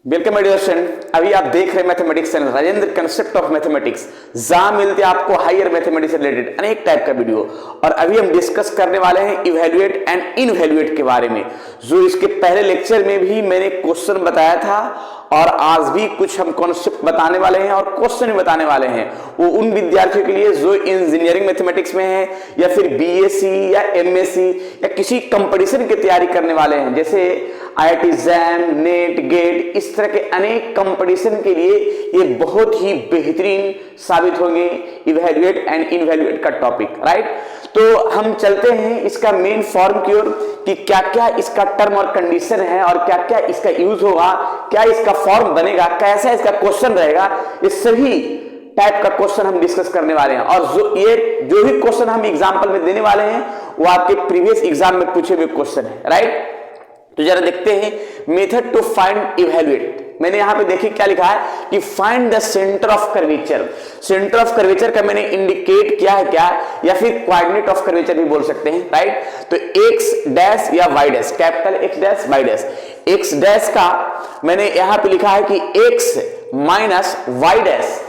Welcome my dear student. अभी आप देख रहे हैं mathematics channel Rajendra concept of mathematics, जहां मिलते हैं आपको हायर मैथमेटिक्स से रिलेटेड अनेक टाइप का वीडियो। और अभी हम डिस्कस करने वाले हैं इवैल्यूएट एंड इनवैल्यूएट के बारे में, जो इसके पहले लेक्चर में भी मैंने क्वेश्चन बताया था और आज भी कुछ हम कॉन्सेप्ट बताने वाले हैं और क्वेश्चन भी बताने वाले हैं। वो उन विद्यार्थियों के लिए जो इंजीनियरिंग मैथमेटिक्स में है या फिर बीएससी या एमएससी या किसी कंपटीशन की तैयारी करने वाले हैं, जैसे आईआईटी जैम, नेट, गेट, इस तरह के अनेक कंपटीशन के लिए ये बहुत ही बेहतरीन साबित होंगे इवैल्यूएट एंड इनवैल्यूएट का टॉपिक, राइट। तो हम चलते हैं इसका मेन फॉर्म की ओर कि क्या क्या इसका टर्म और कंडीशन है और क्या क्या इसका यूज होगा, क्या इसका फॉर्म बनेगा, कैसा इसका क्वेश्चन रहेगा। ये सभी टाइप का क्वेश्चन हम डिस्कस करने वाले हैं और जो भी क्वेश्चन हम एग्जाम्पल में देने वाले हैं वो आपके प्रीवियस एग्जाम में पूछे हुए क्वेश्चन है, राइट। तो जरा देखते हैं मेथड टू फाइंड इवैल्यूएट। मैंने यहां पे देखिए क्या लिखा है कि find the centre of curvature. Centre of curvature का मैंने इंडिकेट किया है क्या, या फिर कोऑर्डिनेट ऑफ कर्वेचर भी बोल सकते हैं, राइट। तो एक्स डैश या Y dash, capital X dash Y dash. X dash का मैंने यहां पे लिखा है कि X minus Y dash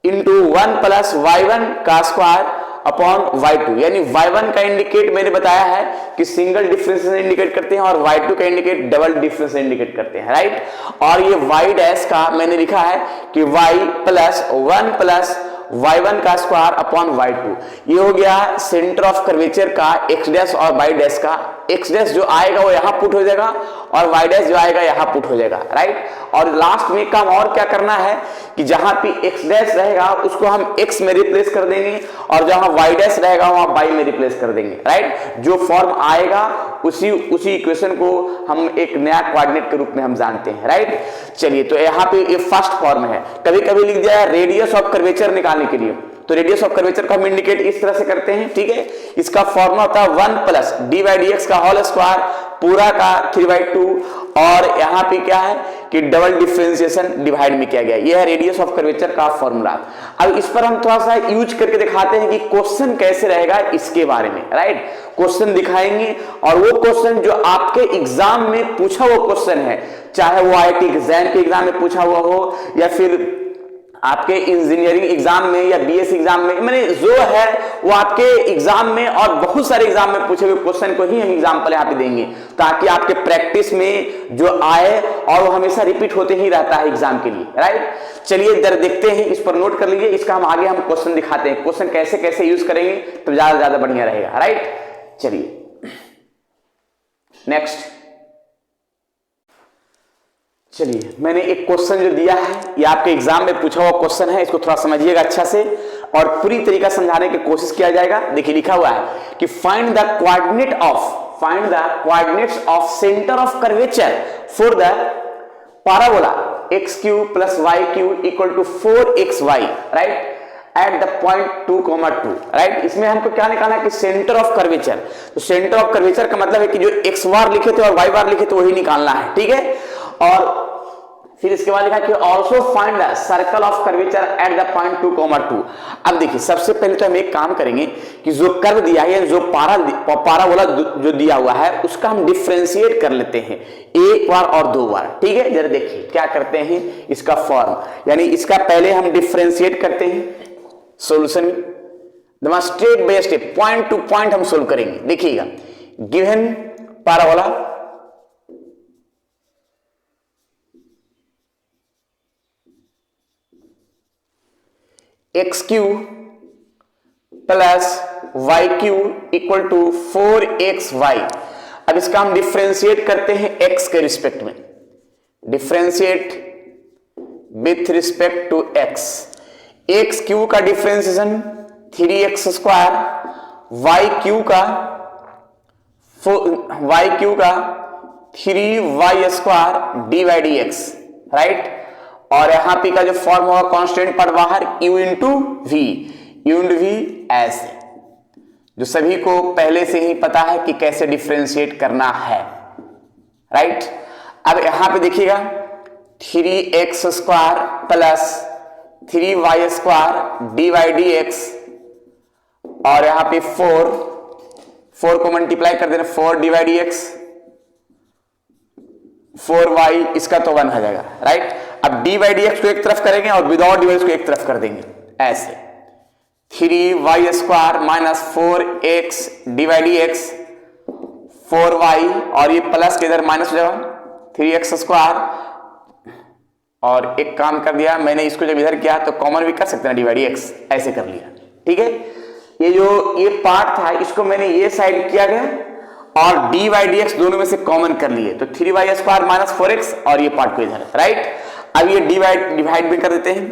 into 1 plus y1 का स्क्वायर अपॉन y2, यानी y1 का इंडिकेट मैंने बताया है कि सिंगल डिफरेंस इंडिकेट करते हैं और y2 का इंडिकेट डबल डिफरेंस इंडिकेट करते हैं, राइट। और ये y डैश का मैंने लिखा है कि y प्लस 1 प्लस y1 का स्क्वायर अपॉन y2। ये हो गया सेंटर ऑफ कर्वेचर का x डैश और y डैश का। x डैश जो आएगा वो यहां पुट हो जाएगा और y डैश जो आएगा यहां पुट हो जाएगा, राइट। और लास्ट में काम और क्या करना है कि जहां पे x डैश रहेगा उसको हम x में रिप्लेस कर देंगे और जहां y डैश रहेगा वहां y में रिप्लेस कर देंगे, राइट। जो फॉर्म आएगा उसी इक्वेशन को हम एक नया कोऑर्डिनेट के रूप में हम जानते हैं, राइट। चलिए, तो यहाँ पे ये फर्स्ट फॉर्म है। कभी कभी लिख दिया है रेडियस ऑफ कर्वेचर निकालने के लिए, तो रेडियस ऑफ कर्वेचर को हम इंडिकेट इस तरह से करते हैं, ठीक है। इसका फॉर्मूला होता है 1 plus D by d x का होल स्क्वायर पूरा का 3/2 और यहाँ पे क्या है कि डबल डिफरेंशिएशन डिवाइड में किया गया। यह है रेडियस ऑफ कर्वेचर का फॉर्मूला। अब इस पर हम थोड़ा सा यूज करके दिखाते हैं कि क्वेश्चन कैसे रहेगा इसके बारे में, राइट। क्वेश्चन दिखाएंगे और वो क्वेश्चन जो आपके एग्जाम में पूछा हुआ क्वेश्चन है, चाहे वो आईआईटी एग्जाम के एग्जाम में पूछा हुआ हो या फिर आपके इंजीनियरिंग एग्जाम में या बीएससी एग्जाम में, मैंने जो है वो आपके एग्जाम में और बहुत सारे एग्जाम में पूछे हुए क्वेश्चन को ही हम एग्जाम्पल यहाँ पे देंगे, ताकि आपके प्रैक्टिस में जो आए और वो हमेशा रिपीट होते ही रहता है एग्जाम के लिए, राइट। चलिए इधर देखते हैं, इस पर नोट कर लीजिए। इसका हम आगे क्वेश्चन दिखाते हैं, क्वेश्चन कैसे कैसे यूज करेंगे तो ज्यादा बढ़िया रहेगा, राइट। चलिए नेक्स्ट। चलिए, मैंने एक क्वेश्चन जो दिया है ये आपके एग्जाम में पूछा हुआ क्वेश्चन है, इसको थोड़ा समझिएगा अच्छा से और पूरी तरीका समझाने की कोशिश किया जाएगा। देखिए लिखा हुआ है कि find the coordinates of centre of curvature for the parabola X cube plus Y cube equal to 4xy, right, at the point 2,2, right. इसमें हमको क्या निकालना है कि सेंटर ऑफ कर्वेचर। तो सेंटर ऑफ कर्वेचर का मतलब है कि जो x बार लिखे थे और y बार लिखे थे वही निकालना है, ठीक है। और फिर इसके बाद लिखा कि also find the circle of curvature at the point 2,2। अब देखिए सबसे पहले तो हम एक काम करेंगे कि जो कर्व दिया है, जो पैराबोला जो दिया हुआ है उसका हम डिफरेंशिएट कर लेते हैं एक बार और दो बार, ठीक है। जरा देखिए क्या करते हैं इसका फॉर्म, यानी इसका पहले हम डिफरेंशिएट करते हैं सॉल्यूशन में, step by step point to point हम सोल्व करेंगे। देखिएगा given parabola X cube plus Y cube equal to 4xy। अब इसका हम डिफरेंशिएट करते हैं x के रिस्पेक्ट में, differentiate with respect to x। X cube का differentiation 3x square, y cube का 3y square d by d x, right. और यहां पे का जो फॉर्म होगा कांस्टेंट पर बाहर u इंटू वी ऐसे, जो सभी को पहले से ही पता है कि कैसे डिफरेंशिएट करना है, राइट। अब यहां पे देखिएगा 3x square plus 3y square d by d x और यहां पे 4 को मल्टीप्लाई कर देना 4 D by d x 4y, इसका तो 1 आ जाएगा, राइट। अब डी बाई डी एक्स को एक तरफ करेंगे और विदाउट डिवाइड को एक तरफ कर देंगे, ऐसे 3y square minus 4x divide D x 4y, और ये प्लस के इधर माइनस हो जाएगा 3x स्क्वायर, और एक काम कर दिया मैंने, इसको जब इधर किया तो कॉमन भी कर सकते हैं डिवाइड एक्स, ऐसे कर लिया, ठीक है। ये जो ये पार्ट था इसको मैंने ये साइड किया गया और डी बाई डी एक्स दोनों में से कॉमन कर लिए, तो 3y स्क्वायर माइनस 4x, और ये पार्ट को इधर, राइट। अब ये डिवाइड भी कर देते हैं,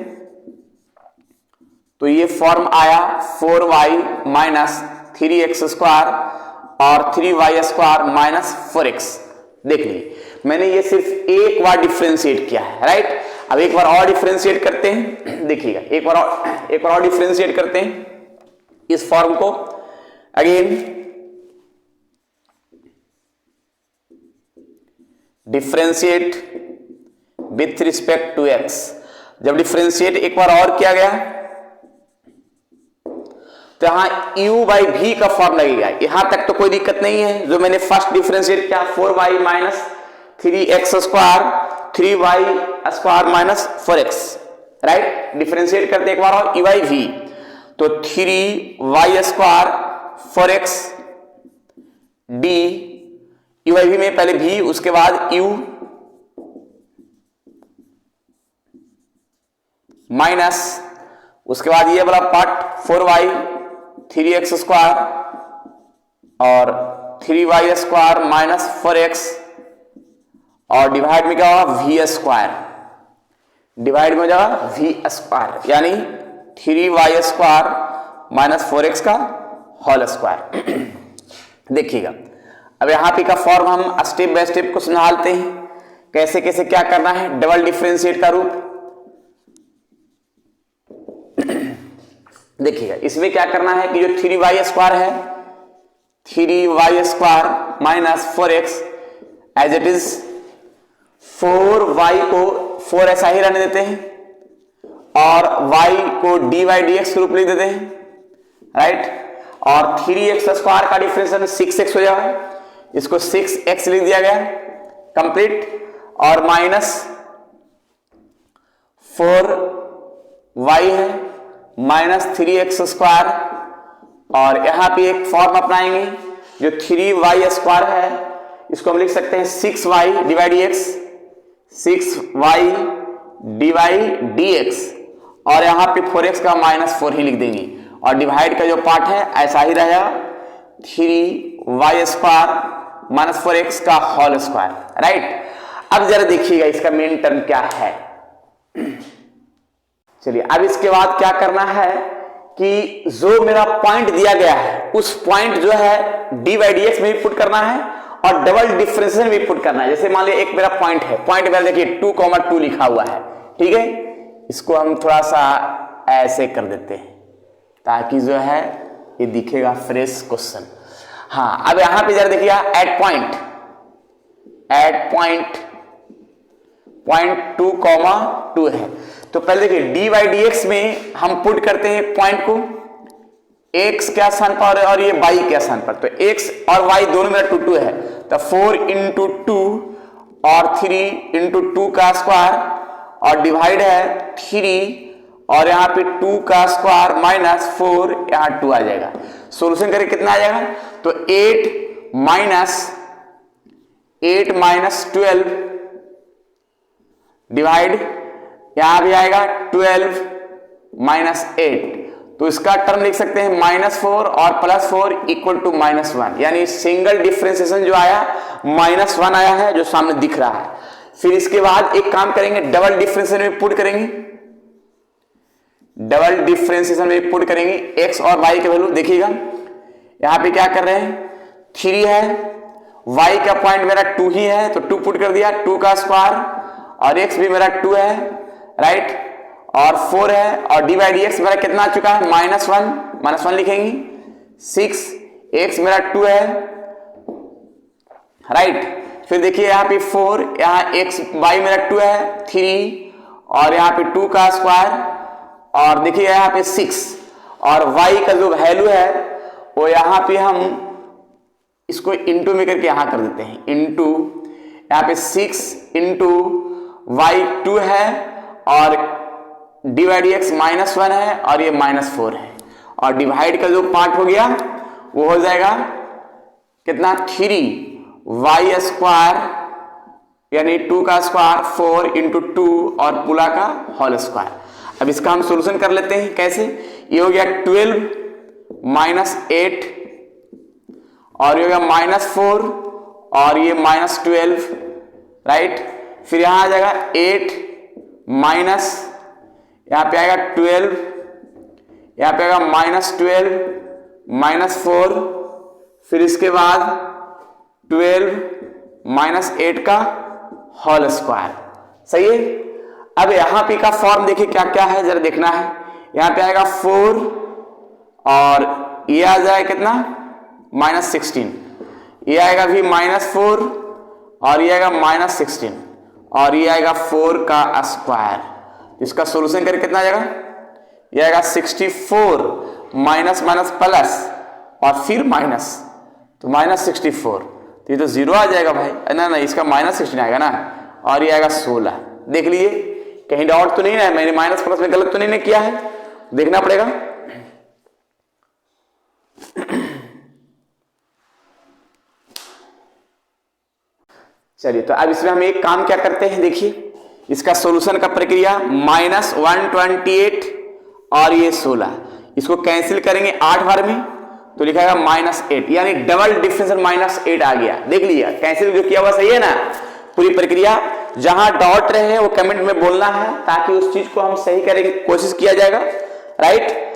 तो ये फॉर्म आया 4y माइनस 3x स्क्वायर और 3y स्क्वायर माइनस 4x। देख लीजिए मैंने ये सिर्फ एक बार डिफरेंशिएट किया है, राइट। अब एक बार और डिफरेंशिएट करते हैं, देखिएगा एक बार और डिफरेंशिएट करते हैं इस फॉर्म को। Again differentiate with respect to x। जब डिफरेंशिएट एक बार और किया गया तो यहां u बाई v का फॉर्म लगेगा, यहां तक तो कोई दिक्कत नहीं है। जो मैंने फर्स्ट डिफरेंशिएट किया 4y minus 3x square 3y square minus 4x, right. Differentiate करते एक बार और u बाई v, तो 3y square 4x d, u by v में पहले v उसके बाद u माइनस उसके बाद ये वाला पार्ट 4y 3x स्क्वायर और 3y स्क्वायर माइनस 4x, और डिवाइड में क्या होगा v स्क्वायर, डिवाइड में हो जाएगा v स्क्वायर, यानी 3y स्क्वायर माइनस 4x का होल स्क्वायर। देखिएगा अब यहां पे का फॉर्म हम स्टेप बाय स्टेप को संभालते हैं, कैसे कैसे क्या करना है। डबल डिफरेंशिएट का रूप देखिएगा, इसमें क्या करना है कि जो 3y स्क्वायर है 3y square minus 4x as it is 4y को 4 ऐसा ही रहने देते हैं और y को dy dx के रूप लिख देते हैं, राइट। और 3x स्क्वायर का डिफरेंशिएशन 6x हो जाएगा, इसको 6x लिख दिया गया कंप्लीट, और माइनस 4y है माइनस 3x स्क्वायर, और यहां पे एक फॉर्म अपनाएंगे जो 3y स्क्वायर है इसको हम लिख सकते हैं 6y divide dx 6y divide dx, और यहां पे 4x का माइनस 4 ही लिख देंगे, और डिवाइड का जो पार्ट है ऐसा ही रहेगा 3y स्क्वायर माइनस 4x का होल स्क्वायर, राइट। अब जरा देखिएगा इसका मेन टर्म क्या है। चलिए अब इसके बाद क्या करना है कि जो मेरा पॉइंट दिया गया है उस पॉइंट जो है डी बाई डी एक्स में भी पुट करना है और डबल डिफरेंशिएशन में भी पुट करना है। जैसे मान लिया एक मेरा पॉइंट है, पॉइंट मेरा देखिए 2,2 लिखा हुआ है, ठीक है। इसको हम थोड़ा सा ऐसे कर देते हैं ताकि जो है ये दिखेगा फ्रेश क्वेश्चन। हाँ अब यहां पे जरा देखिए एट पॉइंट 2,2 है, तो पहले देखिए डी बाई डी एक्स में हम पुट करते हैं पॉइंट को x के स्थान पर और ये y के स्थान पर, तो x और y दोनों में 2 है, तो 4 इंटू 2 और 3 इंटू 2 का स्क्वायर, और डिवाइड है 3 और यहाँ पे 2 का स्क्वायर माइनस 4, यहाँ 2 आ जाएगा। सोल्यूशन करें कितना आ जाएगा, तो 8 माइनस 12 डिवाइड यहां भी आएगा 12 माइनस 8, तो इसका टर्म लिख सकते हैं -4 और +4 इक्वल टू -1, यानी सिंगल डिफरेंशिएशन जो आया -1 आया है जो सामने दिख रहा है। फिर इसके बाद एक काम करेंगे डबल डिफरेंशिएशन में पुट करेंगे, डबल डिफरेंशिएशन में पुट करेंगे x और y के वैल्यू। देखिएगा यहां पे क्या कर रहे हैं 3 है, y का पॉइंट मेरा 2 ही है तो 2 पुट कर दिया, 2 का स्क्वायर, और x भी मेरा 2 है, राइट, और 4 है, और डी बाई डी एक्स मेरा कितना आ चुका है -1 लिखेंगे, 6 x मेरा 2 है, राइट। फिर देखिए यहाँ पे 4, यहाँ x y मेरा 2 है 3, और यहाँ पे 2 का स्क्वायर, और देखिए यहाँ पे 6, और y का जो वैल्यू है वो यहाँ पे हम इसको इंटू में करके यहाँ कर देते हैं, इंटू यहाँ पे 6 इंटू वाई 2 है और dy/dx -1 है और ये -4 है, और डिवाइड का जो पार्ट हो गया वो हो जाएगा कितना 3y² यानी 2 का स्क्वायर 4 इंटू 2 और पूरा का होल स्क्वायर। अब इसका हम सोल्यूशन कर लेते हैं। कैसे? ये हो गया 12 -8 और ये हो गया -4 और ये -12, राइट। फिर यहां आ जाएगा 8 माइनस, यहां पे आएगा 12, यहां पे आएगा -12 -4, फिर इसके बाद 12 -8 का होल स्क्वायर। सही है। अब यहां पे का फॉर्म देखिए क्या क्या है, जरा देखना है। यहां पे आएगा 4 और ये आ जाए कितना -16, ये आएगा भी -4 और ये आएगा -16 और ये आएगा 4 का स्क्वायर। इसका सोल्यूशन करके कितना आ जाएगा? ये आएगा 64 माइनस माइनस प्लस और फिर माइनस, तो -64, तो ये तो 0 आ जाएगा भाई। ना ना, इसका -16 आएगा ना, और ये आएगा 16। देख लीजिए कहीं डाउट तो नहीं है, मैंने माइनस प्लस में गलत तो नहीं ने किया है, देखना पड़ेगा। चलिए, तो अब इसमें हम एक काम क्या करते हैं, देखिए इसका सॉल्यूशन का प्रक्रिया -128 और ये 16, इसको कैंसिल करेंगे 8 बार में, तो लिखा है -8, यानी डबल डिफरेंशियल -8 आ गया। देख लीजिए कैंसिल जो किया हुआ सही है ना। पूरी प्रक्रिया, जहां डाउट रहे वो कमेंट में बोलना है ताकि उस चीज को हम सही करने की कोशिश किया जाएगा, राइट।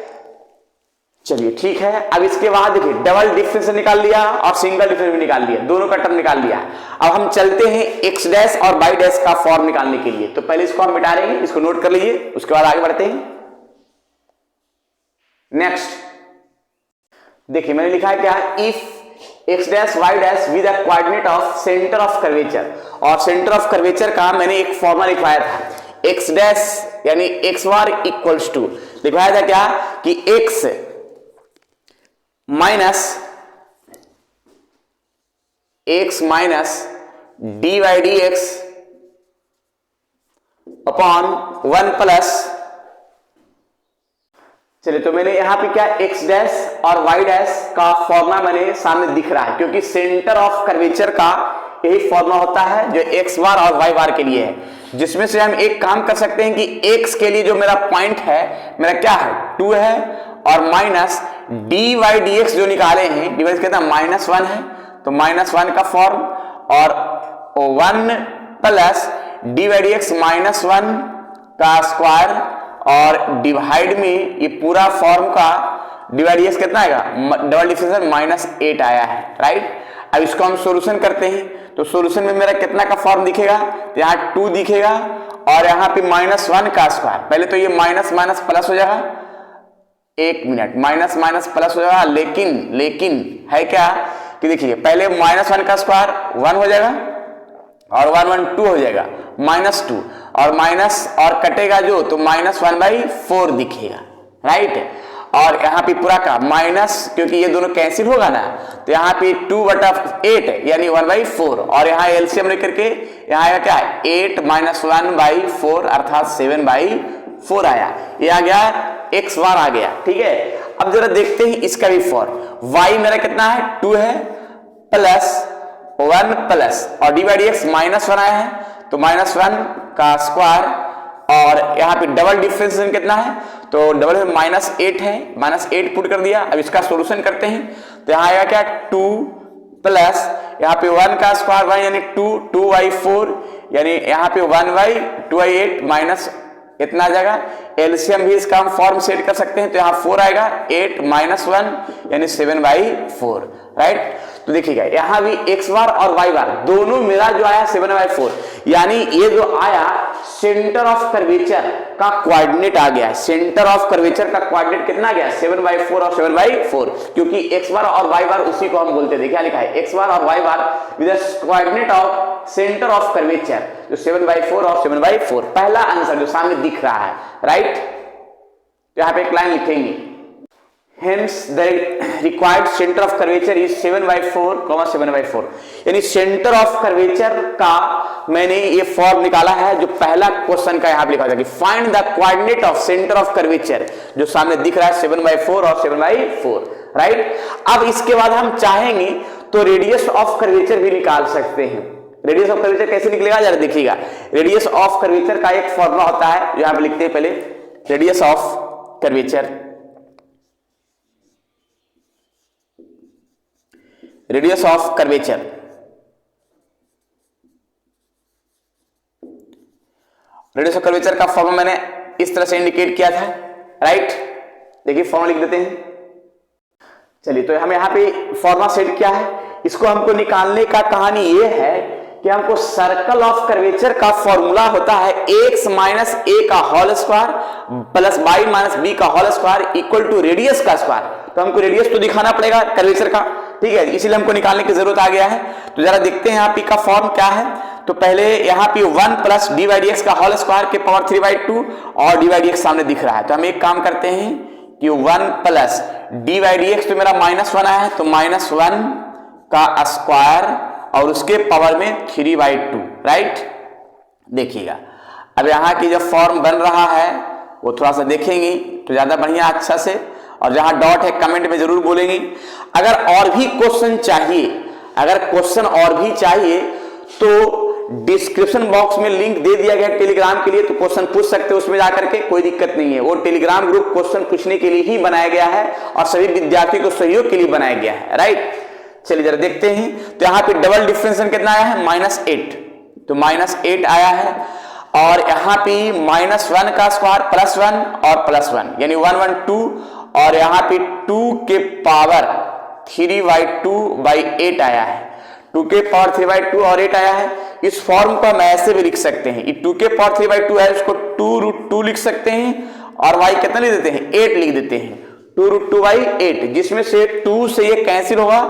चलिए ठीक है। अब इसके बाद देखिए डबल डिफरेंशियल निकाल लिया और सिंगल डिफरेंशियल भी निकाल लिया, दोनों का टर्म निकाल लिया। अब हम चलते हैं x डैश और y डैश का फॉर्म निकालने के लिए। तो पहले इसको हम मिटा देंगे, इसको नोट कर लीजिए, उसके बाद आगे बढ़ते हैं। नेक्स्ट देखिए मैंने लिखा है क्या, if x dash y dash with the coordinate of centre of curvature, और सेंटर ऑफ कर्वेचर का मैंने एक फॉर्मूला लिखवाया था, x डैश यानी x बार इक्वल्स टू, लिखवाया था क्या कि x minus dy/dx upon 1 plus, चलिए तो मैंने यहां पे क्या x डैश और y डैश का फॉर्मूला मैंने सामने दिख रहा है, क्योंकि सेंटर ऑफ कर्वेचर का यही फॉर्मूला होता है जो x बार और y बार के लिए है, जिसमें से हम एक काम कर सकते हैं कि x के लिए जो मेरा पॉइंट है, मेरा क्या है 2 है, और माइनस dy/dx जो निकाले हैं, dy कितना -1 है, तो -1 का फॉर्म, और 1 प्लस dy/dx -1 का स्क्वायर, और डिवाइड में ये पूरा फॉर्म का dy/dx कितना आएगा, डबल डिफरेंशियल -8 आया है, राइट। अब इसको हम सॉल्यूशन करते हैं, तो सॉल्यूशन में मेरा कितना का फॉर्म दिखेगा, तो यहाँ 2 दिखेगा और यहाँ पे -1 का स्क्वायर। पहले तो ये माइनस माइनस प्लस हो जाएगा, एक मिनट, माइनस माइनस प्लस हो जाएगा, लेकिन है क्या कि देखिए पहले -1 का स्क्वायर 1 हो जाएगा और 1 1 2 हो जाएगा, -2 और माइनस और कटेगा जो, तो -1/4 दिखेगा, राइट। और यहाँ पे पूरा का माइनस, क्योंकि ये दोनों कैंसिल होगा ना, तो यहाँ पे 2/8 यानी 1/4, और यहाँ एलसीएम लेकर के यहाँ आएगा क्या 8 - 1/4 अर्थात 7/4 आया, ये आ गया x बार आ गया, ठीक है। अब जरा देखते हैं इसका भी फॉर्म, y मेरा कितना है 2 है प्लस 1 प्लस और dy/dx -1 आया है, तो -1 का स्क्वायर, और यहाँ पे डबल डिफरेंस कितना है, तो डबल में -8 है, -8 पुट कर दिया। अब इसका सॉल्यूशन करते हैं, तो यहाँ आएगा क्या 2 प्लस यहाँ पे 1 का स्क्वायर 1 यानी 2/4 यानी यहाँ पे 1/2/8 माइनस इतना आ जाएगा। एलसीएम भी इसका हम फॉर्म सेट कर सकते हैं, तो यहाँ 4 आएगा, 8 - 1 यानी 7/4, राइट। तो देखिएगा यहाँ भी x बार और y बार दोनों मेरा जो आया 7/4, यानी ये जो आया सेंटर ऑफ कर्वेचर का कोऑर्डिनेट आ गया। सेंटर ऑफ कर्वेचर का कोऑर्डिनेट कितना आ गया 7/4 और 7/4, क्योंकि x बार और y बार उसी को हम बोलते हैं। क्या लिखा है x बार और y bar with the coordinate of centre of curvature, जो 7/4 और 7/4, पहला आंसर जो सामने दिख रहा है, राइट। यहाँ पे एक लाइन लिखेंगे, Hence the required center of curvature is 7/4, 7/4। यानी सेंटर ऑफ कर्वेचर का मैंने ये फॉर्म निकाला है जो पहला क्वेश्चन का यहां पे लिखा था कि find the coordinate of centre of curvature, जो सामने दिख रहा है 7/4 और 7/4, राइट। अब इसके बाद हम चाहेंगे तो रेडियस ऑफ कर्वेचर भी निकाल सकते हैं। रेडियस ऑफ कर्वेचर कैसे निकलेगा जरा देखिएगा। रेडियस ऑफ कर्वेचर का एक फॉर्मूला होता है जो यहां पे लिखते हैं पहले, radius of curvature, radius of curvature, radius of curvature का फॉर्मूला मैंने इस तरह से इंडिकेट किया था, राइट। देखिए फॉर्मूला लिख देते हैं। चलिए तो हम यहां पे फॉर्मूला सेट किया है, इसको हमको निकालने का कहानी ये है कि हमको सर्कल ऑफ कर्वेचर का फॉर्मूला होता है x माइनस a का whole square plus y minus b का whole square equal to radius का स्क्वायर। तो हमको रेडियस तो दिखाना पड़ेगा कर्वेचर का, ठीक है, इसीलिए हमको निकालने की जरूरत आ गया है। तो जरा देखते हैं यहाँ p का फॉर्म क्या है। तो पहले यहाँ पे 1 plus D by d x का होल स्क्वायर के पावर 3/2 और डी बाई डी एक्स सामने दिख रहा है। तो हम एक काम करते हैं कि 1 plus D by d x तो मेरा -1 आया है, तो -1 का स्क्वायर और उसके पावर में 3/2, राइट। देखिएगा अब यहाँ की जो फॉर्म बन रहा है वो थोड़ा सा देखेंगे तो ज्यादा बढ़िया अच्छा से, और जहां डॉट है कमेंट में जरूर बोलेंगे। अगर और भी क्वेश्चन चाहिए, अगर क्वेश्चन और भी चाहिए तो डिस्क्रिप्शन बॉक्स में लिंक दे दिया गया टेलीग्राम के लिए, तो क्वेश्चन पूछ सकते हो उसमें जाकर के, कोई दिक्कत नहीं है। वो टेलीग्राम ग्रुप क्वेश्चन पूछने के लिए ही बनाया गया है और सभी विद्यार्थियों को सहयोग के लिए बनाया गया है, राइट। चलिए जरा देखते हैं। तो यहाँ पे डबल डिफरेंशिएशन कितना आया है -8, तो -8 आया है, और यहाँ पे -1 का स्क्वायर +1 और +1 यानी 1 1 2, और यहाँ पे 2 के पावर 3/2/8 आया है। 2 के पावर 3/2 और 8 आया है। इस फॉर्म को हम ऐसे भी लिख सकते हैं, 2 के पावर 3/2 है, उसको 2√2 लिख सकते हैं, और y कितना लिख देते हैं 8 लिख देते हैं, 2√2/8, जिसमें से 2 से ये कैंसिल होगा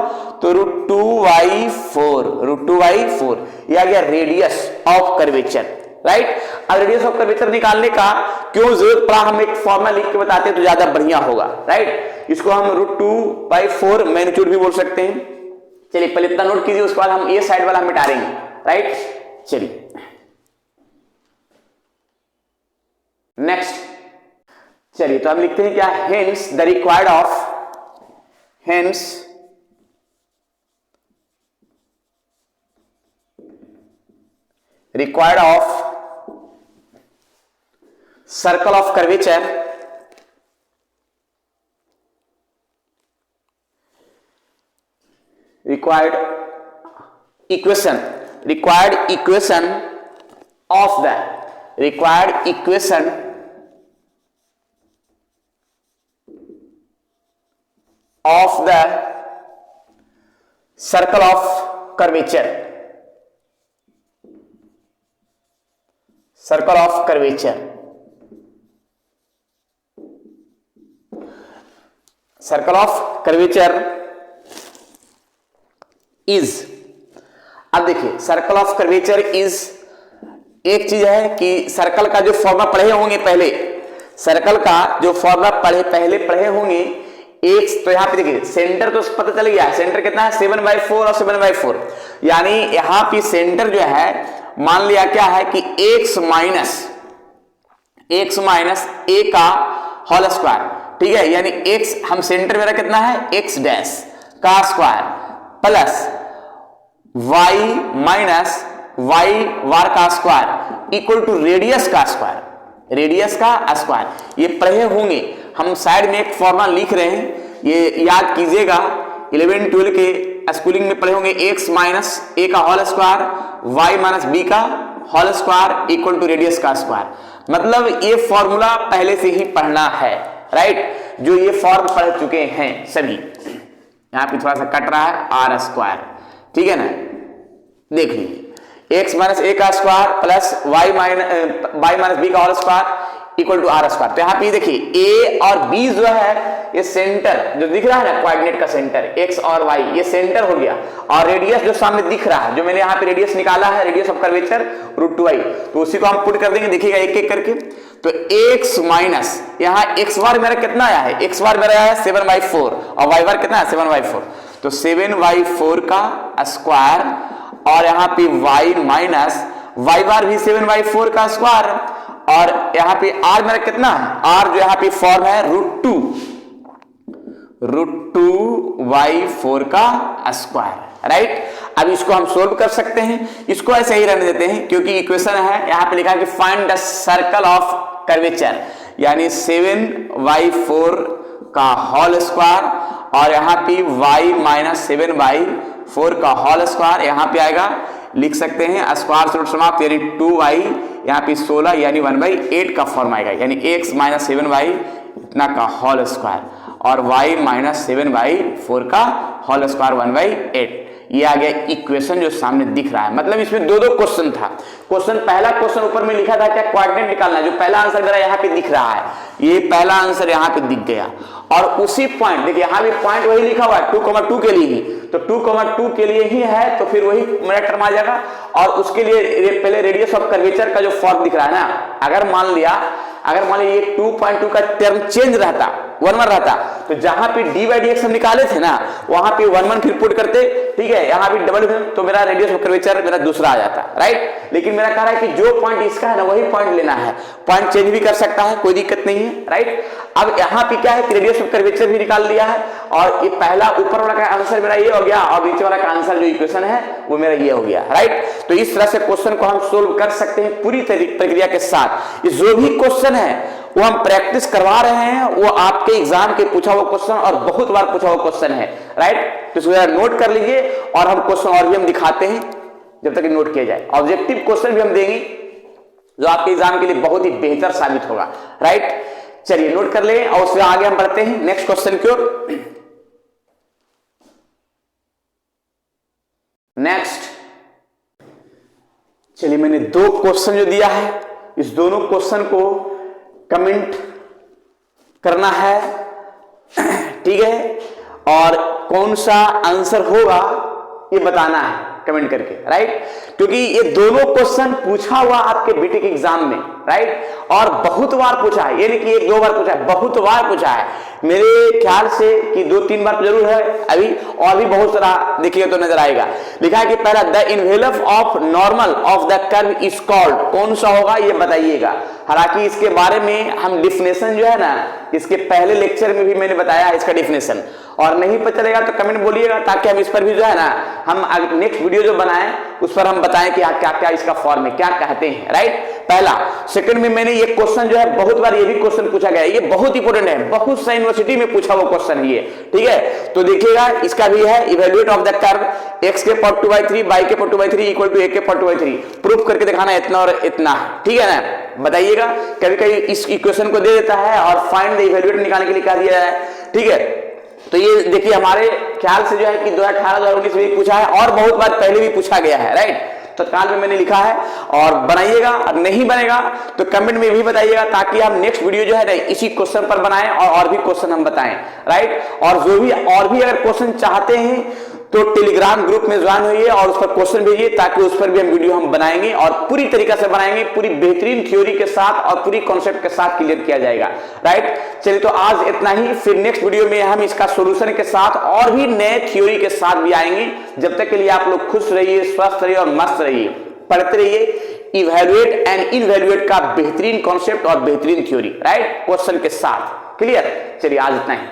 तो √2/4 ये आ गया रेडियस ऑफ कर्वेचर, राइट। अब रेडियस ऑफ कर्वेचर निकालने का क्यों जरूरत पड़ा, हम एक फॉर्मूला लिख के बताते हैं तो ज्यादा बढ़िया होगा, राइट। इसको हम √2/4 मैग्नीट्यूड भी बोल सकते हैं। चलिए पहले इतना नोट कीजिए, उसके बाद हम ये साइड वाला मिटा देंगे, राइट। चलिए नेक्स्ट, चलिए तो हम लिखते हैं क्या, hence the required of, hence required of circle of curvature required equation of the required equation of the circle of curvature, circle of curvature, circle of curvature is, अब देखिए सर्कल ऑफ कर्वेचर इज, एक चीज है कि circle का जो formula पढ़े होंगे पहले, सर्कल का जो फॉर्मूला पहले पढ़े होंगे, एक तो यहां पे देखिए सेंटर तो पता चल गया, सेंटर कितना है 7/4 और 7/4, यानी यहां पे सेंटर जो है मान लिया क्या है कि x माइनस a का होल स्क्वायर, ठीक है, यानी x हम सेंटर मेरा कितना है x डैश का square plus y minus y वार का स्क्वायर इक्वल टू रेडियस का स्क्वायर, रेडियस का स्क्वायर। ये पढ़े होंगे, हम साइड में एक फॉर्मूला लिख रहे हैं, ये याद कीजिएगा, 11-12 के स्कूलिंग में पढ़े होंगे, x माइनस a का whole square y minus b का whole square equal to radius का स्क्वायर। मतलब ये फॉर्मूला पहले से ही पढ़ना है, राइट, जो ये फॉर्म पढ़ चुके हैं सभी। यहां पे थोड़ा सा कट रहा है r स्क्वायर, ठीक है ना, देख लीजिए x माइनस a का square plus y minus b का whole square equal to r square. तो यहाँ पे देखिए a और b जो है ये सेंटर जो दिख रहा है ना, कोऑर्डिनेट का सेंटर x और y, ये सेंटर हो गया, और रेडियस जो सामने दिख रहा है, जो मैंने यहाँ पे रेडियस निकाला है, रेडियस ऑफ कर्वेचर √2i, तो उसी को हम पुट कर देंगे, देखिएगा एक एक करके। तो x माइनस यहाँ x बार मेरा कितना आया है, x बार मेरा आया है 7/4 और y बार कितना है 7/4, तो 7/4 का स्क्वायर और यहाँ पे y माइनस y बार भी 7/4 का स्क्वायर और यहाँ पे r मेरा कितना है, r जो यहाँ पे फॉर्म है √2y4 का स्क्वायर, राइट। अब इसको हम सोल्व कर सकते हैं, इसको ऐसे ही रहने देते हैं क्योंकि इक्वेशन है यहाँ पे लिखा है कि find the circle of curvature, यानी 7/4 का होल स्क्वायर और यहाँ पे y माइनस 7/4 का होल स्क्वायर यहाँ पे आएगा, लिख सकते हैं स्क्वायर से रूट समाप्त, यानी 2y यहाँ पे 16 यानी 1/8 का फॉर्म आएगा, यानी x माइनस 7y इतना का होल स्क्वायर और y माइनस 7/4 का होल स्क्वायर 1/8। ये आ गया इक्वेशन जो सामने दिख रहा है। मतलब इसमें दो क्वेश्चन था। क्वेश्चन पहला क्वेश्चन ऊपर में लिखा था क्या, कोऑर्डिनेट निकालना है, जो पहला आंसर मेरा यहाँ पे दिख रहा है, ये पहला आंसर यहाँ पे दिख गया। और उसी पॉइंट देखिए यहाँ भी पॉइंट वही लिखा हुआ है 2,2 के लिए ही, तो 2,2 के लिए ही है, तो फिर वही मेरा टर्म आ जाएगा। और उसके लिए पहले रेडियस ऑफ कर्वेचर का जो फॉर्म दिख रहा है ना, अगर मान लिया ये 2.2 का टर्म चेंज रहता, 1 रहता, तो जहां पे d/dx हम निकाले थे ना, वहां पे 1 फिर पुट करते, ठीक है, यहाँ भी डबल, तो मेरा रेडियस ऑफ कर्वेचर मेरा दूसरा आ जाता, राइट। लेकिन मेरा कह रहा है कि जो पॉइंट इसका है ना वही पॉइंट लेना है, पॉइंट चेंज भी कर सकता है, कोई दिक्कत नहीं है, राइट। अब यहाँ पे क्या है कि रेडियस ऑफ कर्वेचर भी निकाल लिया है और ये पहला ऊपर वाला का आंसर मेरा ये हो गया और नीचे वाला का आंसर जो इक्वेशन है वो मेरा ये हो गया, राइट। तो इस तरह से क्वेश्चन को हम सोल्व कर सकते हैं पूरी प्रक्रिया के साथ। जो भी क्वेश्चन है वो हम प्रैक्टिस करवा रहे हैं, वो आपके एग्जाम के पूछा हुआ क्वेश्चन और बहुत बार पूछा हुआ क्वेश्चन है, राइट। तो इसको नोट कर लीजिए और हम क्वेश्चन और भी हम दिखाते हैं जब तक नोट किया जाए। ऑब्जेक्टिव क्वेश्चन भी हम देंगे जो आपके एग्जाम के लिए बहुत ही बेहतर साबित होगा, राइट। चलिए नोट कर ले और उससे आगे हम बढ़ते हैं नेक्स्ट क्वेश्चन की ओर। नेक्स्ट चलिए, मैंने 2 क्वेश्चन जो दिया है, इस दोनों क्वेश्चन को कमेंट करना है, ठीक है, और कौन सा आंसर होगा ये बताना है कमेंट करके, राइट। क्योंकि ये दोनों क्वेश्चन पूछा हुआ आपके बीटेक एग्जाम में, राइट, और बहुत बार पूछा है, ये नहीं कि 1-2 बार पूछा है, बहुत बार पूछा है। मेरे ख्याल से कि 2-3 बार जरूर है अभी, और भी बहुत सारा देखिए तो नजर आएगा। लिखा है कि पहला the envelope of normal of the curve is called, कौन सा होगा ये बताइएगा। हालांकि इसके बारे में हम डिफिनेशन जो है ना, इसके पहले लेक्चर में भी मैंने बताया इसका डिफिनेशन, और नहीं पता चलेगा तो कमेंट बोलिएगा ताकि हम इस पर भी जो है ना हम नेक्स्ट वीडियो जो बनाएं उस पर हम बताएं कि क्या क्या इसका फॉर्म है, क्या कहते हैं, राइट। पहला। सेकंड में मैंने ये क्वेश्चन जो है बहुत बार ये भी क्वेश्चन पूछा गया है, ये बहुत इंपॉर्टेंट है, बहुत सा यूनिवर्सिटी में पूछा हुआ क्वेश्चन है ये, ठीक है। तो देखिएगा इसका भी है evaluate of the curve x के पावर 2/3 y के पावर 2/3 इक्वल टू a के पावर 2/3, प्रूफ करके दिखाना इतना और इतना, ठीक है ना। बताइएगा, कभी कभी इस इक्वेशन को दे देता है और फाइंड द इवैल्यूएट निकालने के लिए कह दिया है, ठीक है। तो ये देखिए हमारे ख्याल से जो है कि 2018-2019 में पूछा है और बहुत बार पहले भी पूछा गया है, राइट। तत्काल में मैंने लिखा है और बनाइएगा, और नहीं बनेगा तो कमेंट में भी बताइएगा ताकि हम नेक्स्ट वीडियो जो है ना इसी क्वेश्चन पर बनाएं और भी क्वेश्चन हम बताएं, राइट। और जो भी और भी अगर क्वेश्चन चाहते हैं तो टेलीग्राम ग्रुप में ज्वाइन होइए और उस पर क्वेश्चन भेजिए ताकि उस पर भी हम वीडियो हम बनाएंगे और पूरी तरीका से बनाएंगे, पूरी बेहतरीन थ्योरी के साथ और पूरी कॉन्सेप्ट के साथ क्लियर किया जाएगा, राइट। चलिए तो आज इतना ही, फिर नेक्स्ट वीडियो में हम इसका सॉल्यूशन के साथ और भी नए थ्योरी के साथ भी आएंगे। जब तक के लिए आप लोग खुश रहिए, स्वस्थ रहिए और मस्त रहिए, पढ़ते रहिए इवैल्यूएट एंड इनवैल्यूएट का बेहतरीन कॉन्सेप्ट और बेहतरीन थ्योरी, राइट, क्वेश्चन के साथ। क्लियर। चलिए आज इतना ही।